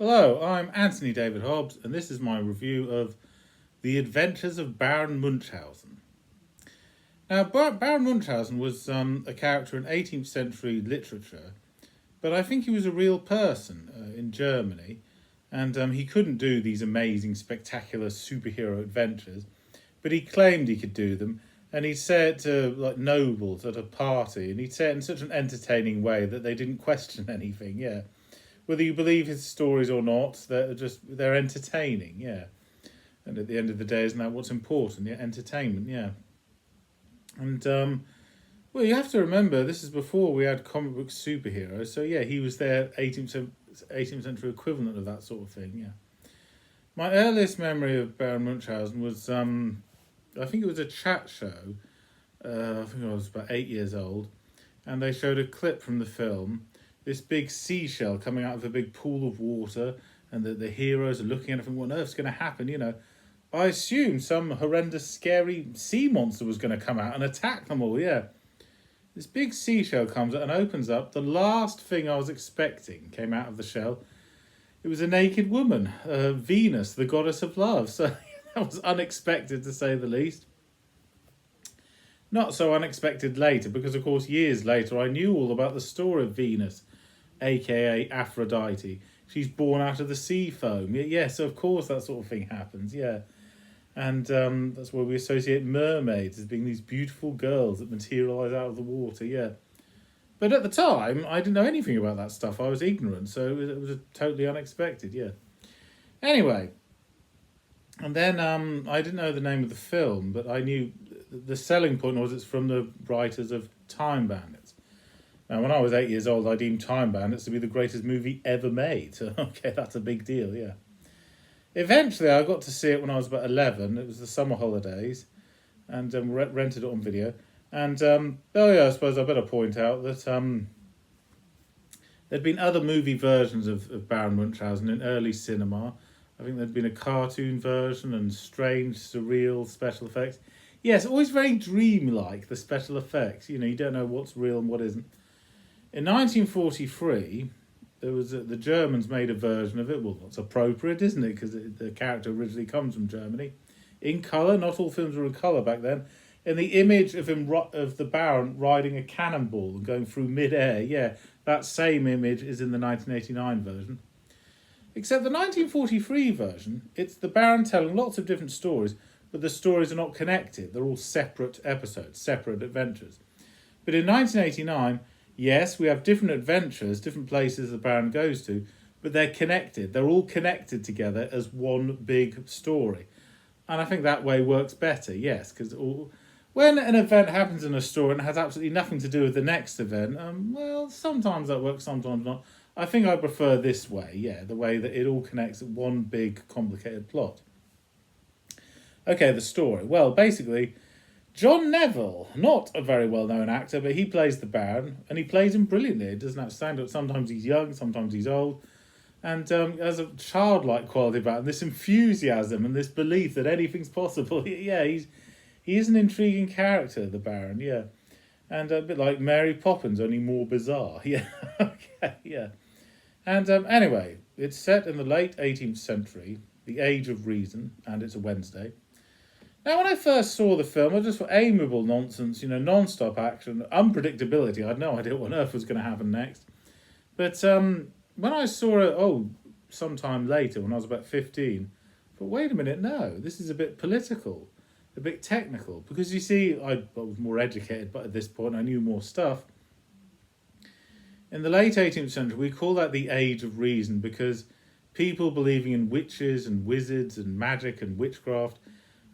Hello, I'm Anthony David Hobbs, and this is my review of The Adventures of Baron Munchausen. Now, Baron Munchausen was a character in 18th century literature, but I think he was a real person in Germany, and he couldn't do these amazing, spectacular superhero adventures, but he claimed he could do them, and he'd say it to nobles at a party, and he'd say it in such an entertaining way that they didn't question anything. Yeah. Whether you believe his stories or not, they're entertaining, yeah. And at the end of the day, isn't that what's important? Yeah, entertainment, yeah. And well, you have to remember this is before we had comic book superheroes. So yeah, he was their 18th century equivalent of that sort of thing, yeah. My earliest memory of Baron Munchausen was I think it was a chat show. I think I was about 8 years old, and they showed a clip from the film. This big seashell coming out of a big pool of water, and the heroes are looking at it and what on earth's going to happen, you know. I assumed some horrendous, scary sea monster was going to come out and attack them all, yeah. This big seashell comes and opens up. The last thing I was expecting came out of the shell. It was a naked woman, Venus, the goddess of love. So that was unexpected, to say the least. Not so unexpected later, because of course years later I knew all about the story of Venus, aka Aphrodite. She's born out of the sea foam. Yeah, so of course that sort of thing happens, yeah. And that's why we associate mermaids as being these beautiful girls that materialise out of the water, yeah. But at the time, I didn't know anything about that stuff. I was ignorant, so it was totally unexpected, yeah. Anyway, and then I didn't know the name of the film, but I knew the selling point was it's from the writers of Time Bandits. Now, when I was 8 years old, I deemed Time Bandits to be the greatest movie ever made. So, okay, that's a big deal, yeah. Eventually, I got to see it when I was about 11. It was the summer holidays, and rented it on video. And, I suppose I better point out that there'd been other movie versions of Baron Munchausen in early cinema. I think there'd been a cartoon version and strange, surreal special effects. Yes, always very dreamlike, the special effects. You know, you don't know what's real and what isn't. In 1943, the Germans made a version of it. Well, that's appropriate, isn't it? Because the character originally comes from Germany. In colour, not all films were in colour back then. And the image of the Baron riding a cannonball and going through mid-air, yeah, that same image is in the 1989 version. Except the 1943 version, it's the Baron telling lots of different stories, but the stories are not connected. They're all separate episodes, separate adventures. But in 1989, yes, we have different adventures, different places the Baron goes to, but they're connected. They're all connected together as one big story. And I think that way works better, yes, because when an event happens in a story and it has absolutely nothing to do with the next event, well, sometimes that works, sometimes not. I think I prefer this way, yeah, the way that it all connects at one big, complicated plot. Okay, the story. Well, basically, John Neville, not a very well-known actor, but he plays the Baron, and he plays him brilliantly. It doesn't have to stand up. Sometimes he's young, sometimes he's old, and has a childlike quality about him, this enthusiasm and this belief that anything's possible. Yeah, he is an intriguing character, the Baron, yeah. And a bit like Mary Poppins, only more bizarre. Yeah, okay, yeah. And anyway, it's set in the late 18th century, the Age of Reason, and it's a Wednesday. Now, when I first saw the film, I just thought amiable nonsense, you know, non-stop action, unpredictability. I had no idea what on earth was going to happen next. But when I saw it, sometime later, when I was about 15, I thought, wait a minute, no, this is a bit political, a bit technical. Because you see, I was more educated, but at this point I knew more stuff. In the late 18th century, we call that the Age of Reason because people believing in witches and wizards and magic and witchcraft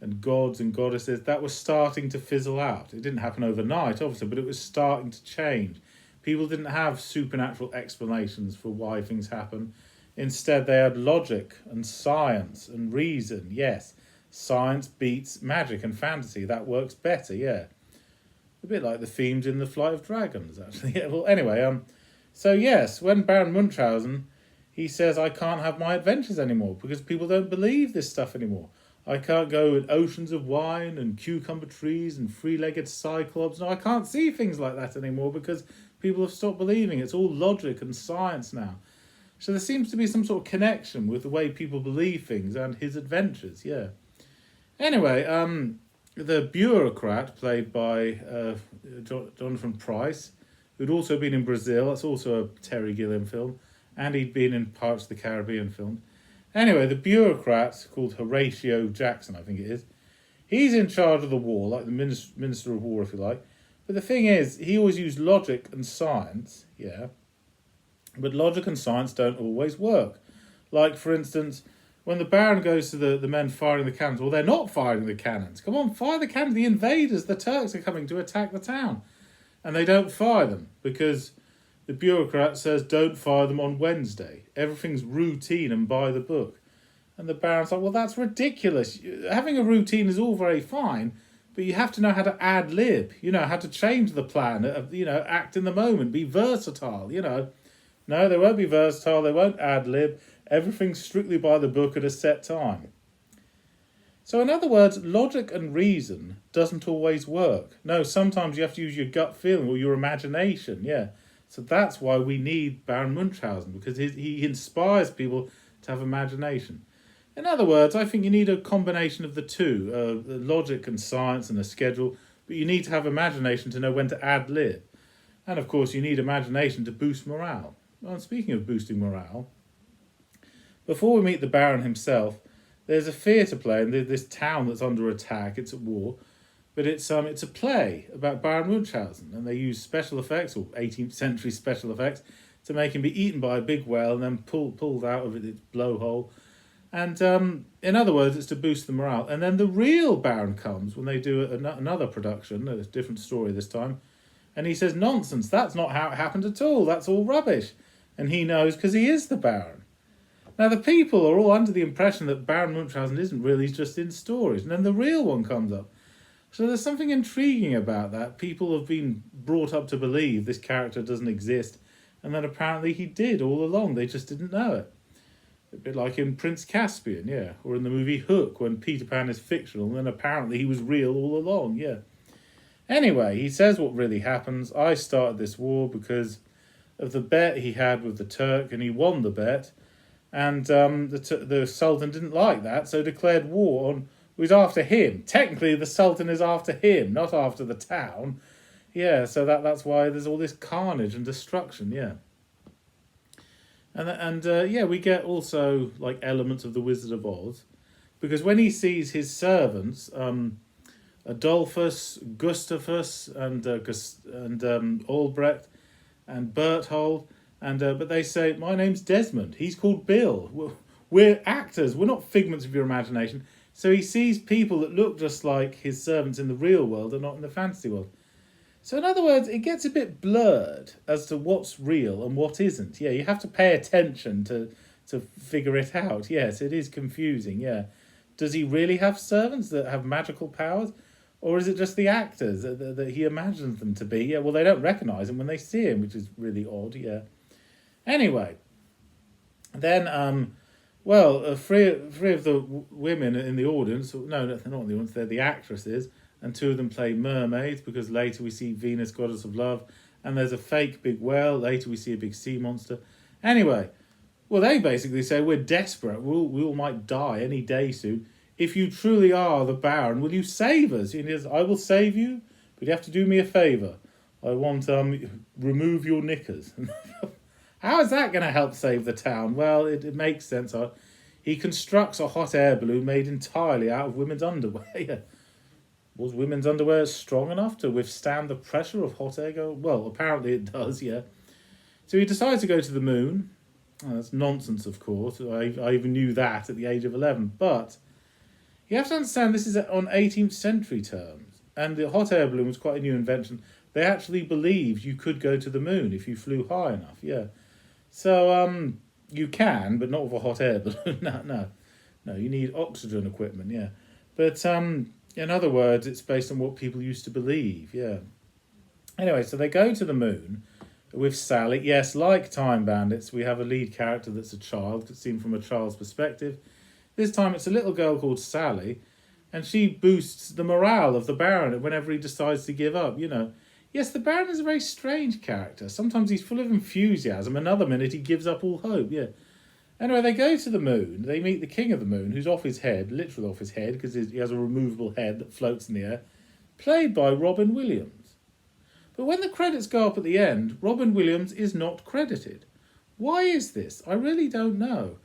and gods and goddesses, that was starting to fizzle out. It didn't happen overnight, obviously, but it was starting to change. People didn't have supernatural explanations for why things happen. Instead, they had logic and science and reason. Yes, science beats magic and fantasy. That works better, yeah. A bit like the themes in The Flight of Dragons, actually. Yeah, well, anyway, so yes, when Baron Munchausen, he says, I can't have my adventures anymore because people don't believe this stuff anymore. I can't go in oceans of wine and cucumber trees and three-legged cyclops. No, I can't see things like that anymore because people have stopped believing. It's all logic and science now. So there seems to be some sort of connection with the way people believe things and his adventures, yeah. Anyway, the bureaucrat, played by Jonathan Pryce, who'd also been in Brazil, that's also a Terry Gilliam film, and he'd been in Pirates of the Caribbean films. Anyway, the bureaucrat, called Horatio Jackson, I think it is, he's in charge of the war, like the Minister of War, if you like. But the thing is, he always used logic and science, yeah. But logic and science don't always work. Like, for instance, when the Baron goes to the men firing the cannons, well, they're not firing the cannons. Come on, fire the cannons. The invaders, the Turks, are coming to attack the town. And they don't fire them because the bureaucrat says don't fire them on Wednesday. Everything's routine and by the book. And the Baron's like, well, that's ridiculous. Having a routine is all very fine, but you have to know how to ad-lib, how to change the plan, act in the moment, be versatile, No, they won't be versatile, they won't ad-lib. Everything's strictly by the book at a set time. So in other words, logic and reason doesn't always work. No, sometimes you have to use your gut feeling or your imagination, yeah. So that's why we need Baron Munchausen, because he inspires people to have imagination. In other words, I think you need a combination of the two, logic and science and a schedule, but you need to have imagination to know when to ad-lib. And of course, you need imagination to boost morale. Well, speaking of boosting morale, before we meet the Baron himself, there's a theatre play in this town that's under attack. It's at war, but it's a play about Baron Munchausen, and they use special effects, or 18th century special effects, to make him be eaten by a big whale and then pulled out of its blowhole. And in other words, it's to boost the morale. And then the real Baron comes when they do another production, a different story this time, and he says, nonsense, that's not how it happened at all, that's all rubbish. And he knows because he is the Baron. Now, the people are all under the impression that Baron Munchausen isn't really just in stories, and then the real one comes up. So there's something intriguing about that. People have been brought up to believe this character doesn't exist, and then apparently he did all along, they just didn't know it. A bit like in Prince Caspian, yeah, or in the movie Hook, when Peter Pan is fictional, and then apparently he was real all along, yeah. Anyway, he says what really happens. I started this war because of the bet he had with the Turk, and he won the bet. And the Sultan didn't like that, so declared war on. Was after him. Technically, the Sultan is after him, not after the town. Yeah, so that's why there's all this carnage and destruction. Yeah, and we get also like elements of the Wizard of Oz, because when he sees his servants, Adolphus, Gustavus, and Albrecht, and Berthold. But they say, my name's Desmond. He's called Bill. We're actors. We're not figments of your imagination. So he sees people that look just like his servants in the real world and not in the fantasy world. So in other words, it gets a bit blurred as to what's real and what isn't. Yeah, you have to pay attention to figure it out. Yes, it is confusing, yeah. Does he really have servants that have magical powers? Or is it just the actors that he imagines them to be? Yeah, well, they don't recognise him when they see him, which is really odd, yeah. Anyway, then, three of the women in the audience, no, they're not in the audience, they're the actresses, and two of them play mermaids, because later we see Venus, goddess of love, and there's a fake big whale, later we see a big sea monster. Anyway, well, they basically say, we're desperate, we all might die any day soon. If you truly are the Baron, will you save us? And he says, I will save you, but you have to do me a favour. I want, remove your knickers. How is that going to help save the town? Well, it makes sense. He constructs a hot air balloon made entirely out of women's underwear. Yeah. Was women's underwear strong enough to withstand the pressure of hot air? Well, apparently it does, yeah. So he decides to go to the moon. Oh, that's nonsense, of course. I even knew that at the age of 11. But you have to understand this is on 18th century terms. And the hot air balloon was quite a new invention. They actually believed you could go to the moon if you flew high enough, yeah. So, you can, but not with a hot air balloon. No, you need oxygen equipment, yeah. But, in other words, it's based on what people used to believe, yeah. Anyway, so they go to the moon with Sally. Yes, like Time Bandits, we have a lead character that's a child, seen from a child's perspective. This time it's a little girl called Sally, and she boosts the morale of the Baron whenever he decides to give up, Yes, the Baron is a very strange character. Sometimes he's full of enthusiasm, another minute he gives up all hope, yeah. Anyway, they go to the moon, they meet the King of the Moon, who's off his head, literally off his head, because he has a removable head that floats in the air, played by Robin Williams. But when the credits go up at the end, Robin Williams is not credited. Why is this? I really don't know.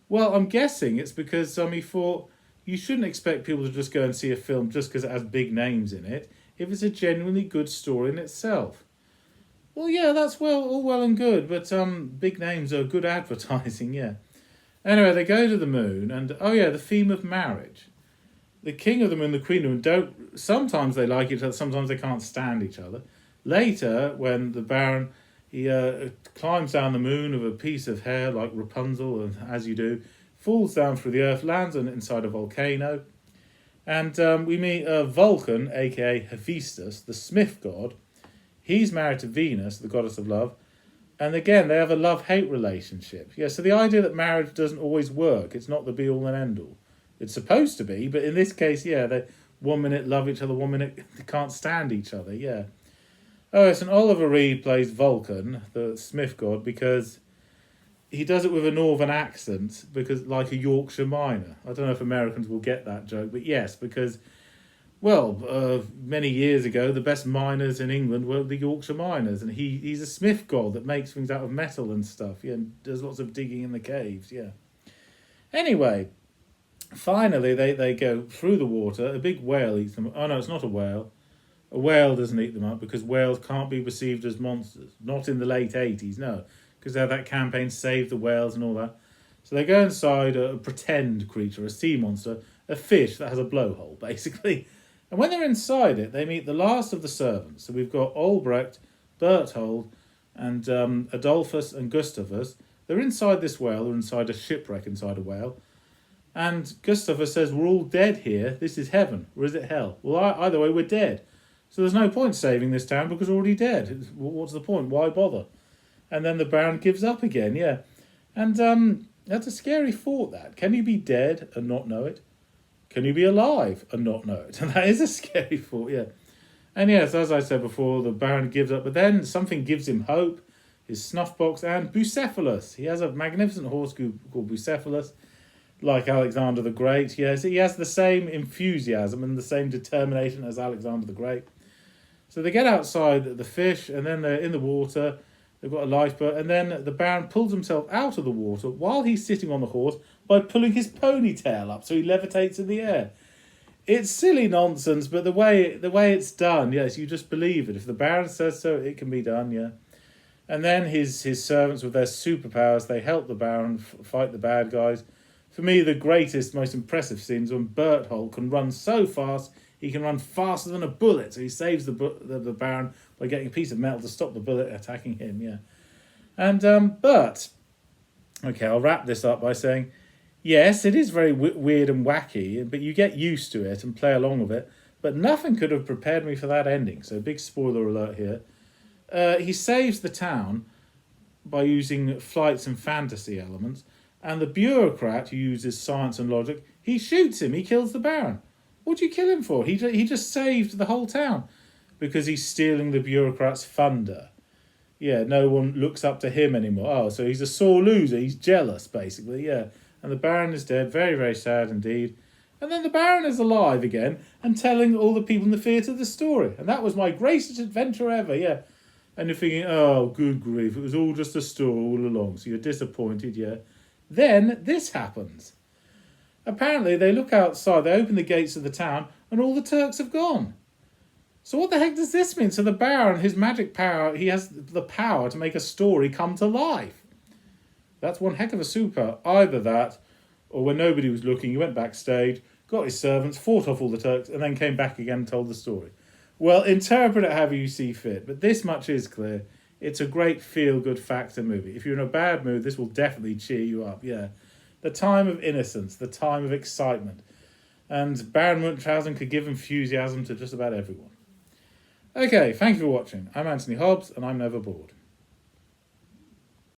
Well, I'm guessing it's because he thought you shouldn't expect people to just go and see a film just because it has big names in it, if it's a genuinely good story in itself. Well, yeah, that's all well and good, but big names are good advertising, yeah. Anyway, they go to the moon, and the theme of marriage. The King of the Moon, the Queen of the Moon sometimes they like each other, sometimes they can't stand each other. Later, when the Baron, he climbs down the moon of a piece of hair like Rapunzel, and as you do, falls down through the earth, lands inside a volcano, and we meet Vulcan, aka Hephaestus, the smith god. He's married to Venus, the goddess of love, and again, they have a love-hate relationship. Yeah, so the idea that marriage doesn't always work, it's not the be-all and end-all. It's supposed to be, but in this case, yeah, they 1 minute love each other, 1 minute they can't stand each other, yeah. Oh, yes, and Oliver Reed plays Vulcan, the smith god, because he does it with a northern accent, because like a Yorkshire miner. I don't know if Americans will get that joke, but yes, because, many years ago, the best miners in England were the Yorkshire miners, and he's a smith god that makes things out of metal and stuff, yeah, and does lots of digging in the caves, yeah. Anyway, finally, they go through the water, a big whale eats them. Oh, no, it's not a whale. A whale doesn't eat them up because whales can't be perceived as monsters. Not in the late 80s, no. Because they had that campaign, Save the Whales and all that. So they go inside a pretend creature, a sea monster, a fish that has a blowhole, basically. And when they're inside it, they meet the last of the servants. So we've got Albrecht, Berthold, and Adolphus and Gustavus. They're inside this whale, they're inside a shipwreck inside a whale. And Gustavus says, we're all dead here, this is heaven, or is it hell? Well, either way, we're dead. So there's no point saving this town because we're already dead. What's the point? Why bother? And then the Baron gives up again, yeah. And that's a scary thought, that. Can you be dead and not know it? Can you be alive and not know it? And that is a scary thought, yeah. And yes, as I said before, the Baron gives up, but then something gives him hope, his snuff box and Bucephalus. He has a magnificent horse called Bucephalus, like Alexander the Great. Yes, he has the same enthusiasm and the same determination as Alexander the Great. So they get outside the fish, and then they're in the water. They've got a lifeboat, and then the Baron pulls himself out of the water while he's sitting on the horse by pulling his ponytail up, so he levitates in the air. It's silly nonsense, but the way it's done, yes, you just believe it. If the Baron says so, it can be done, yeah. And then his servants with their superpowers, they help the Baron fight the bad guys. For me, the greatest, most impressive scenes when Berthold can run so fast. He can run faster than a bullet, so he saves the Baron by getting a piece of metal to stop the bullet attacking him, yeah. And, I'll wrap this up by saying, yes, it is very weird and wacky, but you get used to it and play along with it, but nothing could have prepared me for that ending, so big spoiler alert here. He saves the town by using flights and fantasy elements, and the bureaucrat who uses science and logic, he shoots him, he kills the Baron. What do you kill him for? He just saved the whole town because he's stealing the bureaucrat's thunder. Yeah, no one looks up to him anymore. Oh, so he's a sore loser. He's jealous, basically, yeah. And the Baron is dead. Very, very sad indeed. And then the Baron is alive again and telling all the people in the theatre the story. And that was my greatest adventure ever, yeah. And you're thinking, oh, good grief, it was all just a story all along. So you're disappointed, yeah. Then this happens. Apparently, they look outside, they open the gates of the town, and all the Turks have gone. So what the heck does this mean? So the Baron, his magic power, he has the power to make a story come to life. That's one heck of a super. Either that, or when nobody was looking, he went backstage, got his servants, fought off all the Turks, and then came back again and told the story. Well, interpret it however you see fit, but this much is clear. It's a great feel-good factor movie. If you're in a bad mood, this will definitely cheer you up, yeah. The time of innocence, the time of excitement. And Baron Munchausen could give enthusiasm to just about everyone. Okay, thank you for watching. I'm Anthony Hobbs, and I'm never bored.